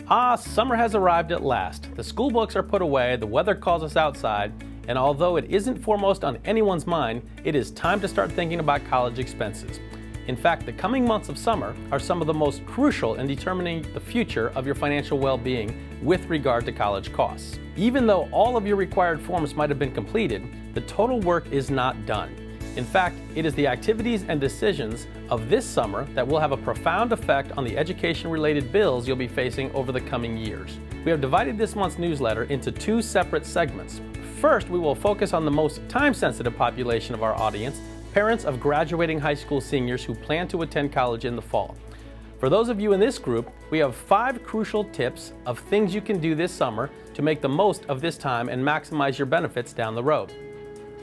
Summer has arrived at last. The school books are put away, the weather calls us outside, and although it isn't foremost on anyone's mind, it is time to start thinking about college expenses. In fact, the coming months of summer are some of the most crucial in determining the future of your financial well-being with regard to college costs. Even though all of your required forms might have been completed, the total work is not done. In fact, it is the activities and decisions of this summer that will have a profound effect on the education-related bills you'll be facing over the coming years. We have divided this month's newsletter into two separate segments. First, we will focus on the most time-sensitive population of our audience, parents of graduating high school seniors who plan to attend college in the fall. For those of you in this group, we have 5 crucial tips of things you can do this summer to make the most of this time and maximize your benefits down the road.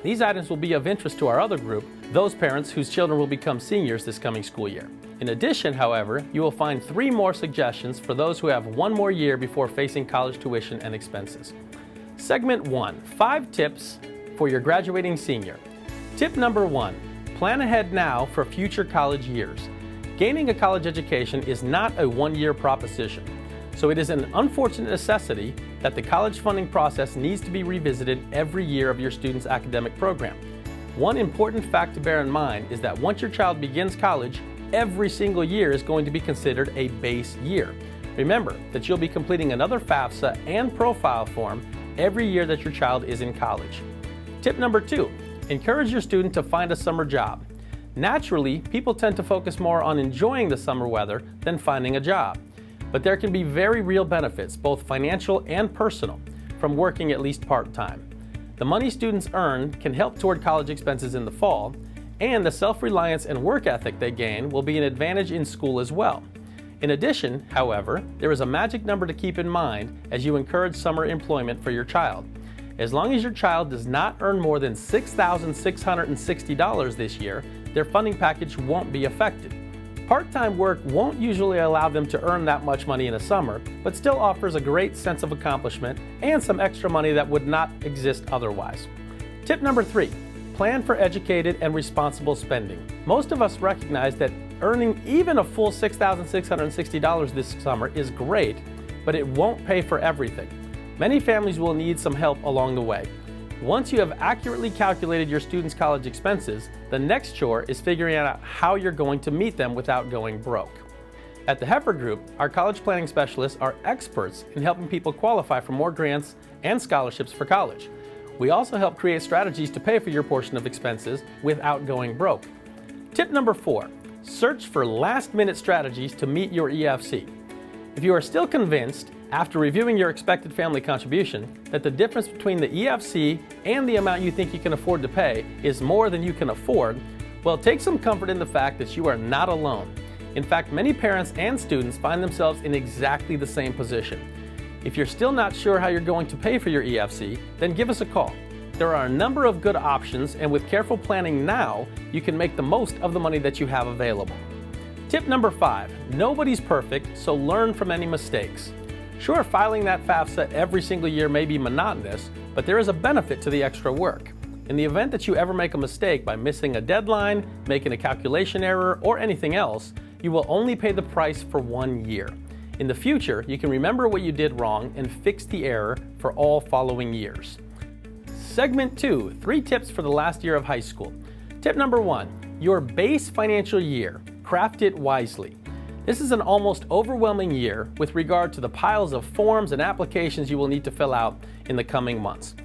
These items will be of interest to our other group, those parents whose children will become seniors this coming school year. In addition, however, you will find 3 more suggestions for those who have 1 more year before facing college tuition and expenses. Segment 1, 5 tips for your graduating senior. Tip number 1, plan ahead now for future college years. Gaining a college education is not a 1-year proposition, so it is an unfortunate necessity that the college funding process needs to be revisited every year of your student's academic program. One important fact to bear in mind is that once your child begins college, every single year is going to be considered a base year. Remember that you'll be completing another FAFSA and profile form every year that your child is in college. Tip number 2, encourage your student to find a summer job. Naturally, people tend to focus more on enjoying the summer weather than finding a job. But there can be very real benefits, both financial and personal, from working at least part-time. The money students earn can help toward college expenses in the fall, and the self-reliance and work ethic they gain will be an advantage in school as well. In addition, however, there is a magic number to keep in mind as you encourage summer employment for your child. As long as your child does not earn more than $6,660 this year, their funding package won't be affected. Part-time work won't usually allow them to earn that much money in a summer, but still offers a great sense of accomplishment and some extra money that would not exist otherwise. Tip number 3, plan for educated and responsible spending. Most of us recognize that earning even a full $6,660 this summer is great, but it won't pay for everything. Many families will need some help along the way. Once you have accurately calculated your students' college expenses, the next chore is figuring out how you're going to meet them without going broke. At the HEFAR Group, our college planning specialists are experts in helping people qualify for more grants and scholarships for college. We also help create strategies to pay for your portion of expenses without going broke. Tip number 4, search for last-minute strategies to meet your EFC. If you are still convinced, after reviewing your expected family contribution, that the difference between the EFC and the amount you think you can afford to pay is more than you can afford, well, take some comfort in the fact that you are not alone. In fact, many parents and students find themselves in exactly the same position. If you're still not sure how you're going to pay for your EFC, then give us a call. There are a number of good options, and with careful planning now, you can make the most of the money that you have available. Tip number 5, nobody's perfect, so learn from any mistakes. Sure, filing that FAFSA every single year may be monotonous, but there is a benefit to the extra work. In the event that you ever make a mistake by missing a deadline, making a calculation error, or anything else, you will only pay the price for 1 year. In the future, you can remember what you did wrong and fix the error for all following years. Segment 2, 3 tips for the last year of high school. Tip number 1, your base financial year. Craft it wisely. This is an almost overwhelming year with regard to the piles of forms and applications you will need to fill out in the coming months.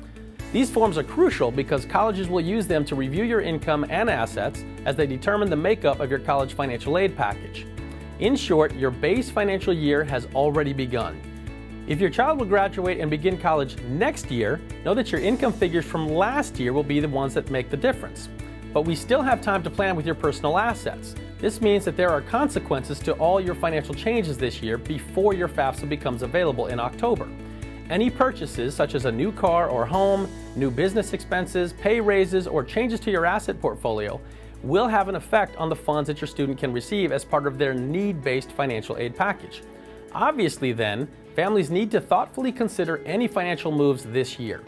These forms are crucial because colleges will use them to review your income and assets as they determine the makeup of your college financial aid package. In short, your base financial year has already begun. If your child will graduate and begin college next year, know that your income figures from last year will be the ones that make the difference. But we still have time to plan with your personal assets. This means that there are consequences to all your financial changes this year before your FAFSA becomes available in October. Any purchases such as a new car or home, new business expenses, pay raises, or changes to your asset portfolio will have an effect on the funds that your student can receive as part of their need-based financial aid package. Obviously then, families need to thoughtfully consider any financial moves this year.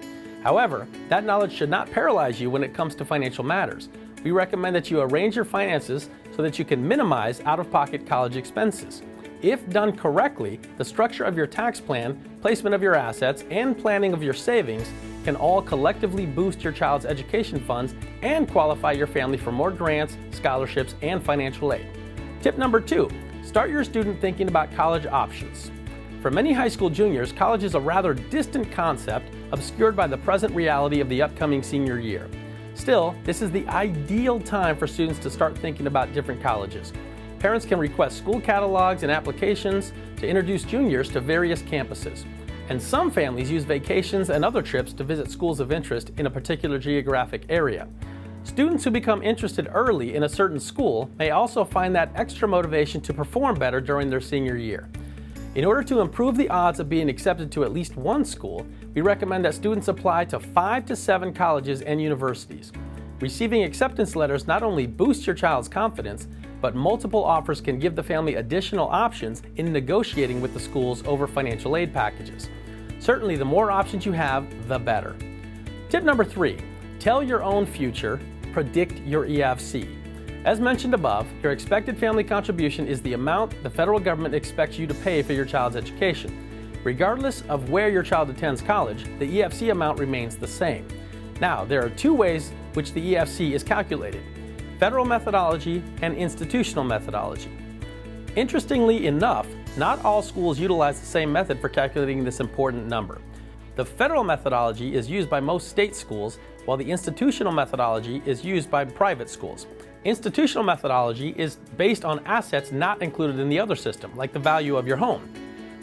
However, that knowledge should not paralyze you when it comes to financial matters. We recommend that you arrange your finances so that you can minimize out-of-pocket college expenses. If done correctly, the structure of your tax plan, placement of your assets, and planning of your savings can all collectively boost your child's education funds and qualify your family for more grants, scholarships, and financial aid. Tip number 2, start your student thinking about college options. For many high school juniors, college is a rather distant concept obscured by the present reality of the upcoming senior year. Still, this is the ideal time for students to start thinking about different colleges. Parents can request school catalogs and applications to introduce juniors to various campuses. And some families use vacations and other trips to visit schools of interest in a particular geographic area. Students who become interested early in a certain school may also find that extra motivation to perform better during their senior year. In order to improve the odds of being accepted to at least one school, we recommend that students apply to 5 to 7 colleges and universities. Receiving acceptance letters not only boosts your child's confidence, but multiple offers can give the family additional options in negotiating with the schools over financial aid packages. Certainly, the more options you have, the better. Tip number 3, tell your own future, predict your EFC. As mentioned above, your expected family contribution is the amount the federal government expects you to pay for your child's education. Regardless of where your child attends college, the EFC amount remains the same. Now, there are 2 ways which the EFC is calculated: federal methodology and institutional methodology. Interestingly enough, not all schools utilize the same method for calculating this important number. The federal methodology is used by most state schools, while the institutional methodology is used by private schools. Institutional methodology is based on assets not included in the other system, like the value of your home.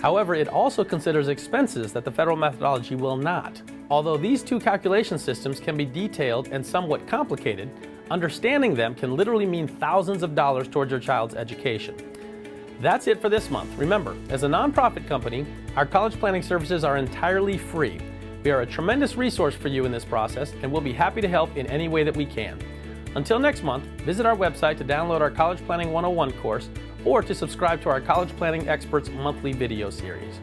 However, it also considers expenses that the federal methodology will not. Although these 2 calculation systems can be detailed and somewhat complicated, understanding them can literally mean thousands of dollars towards your child's education. That's it for this month. Remember, as a nonprofit company, our college planning services are entirely free. We are a tremendous resource for you in this process, and we'll be happy to help in any way that we can. Until next month, visit our website to download our College Planning 101 course or to subscribe to our College Planning Experts monthly video series.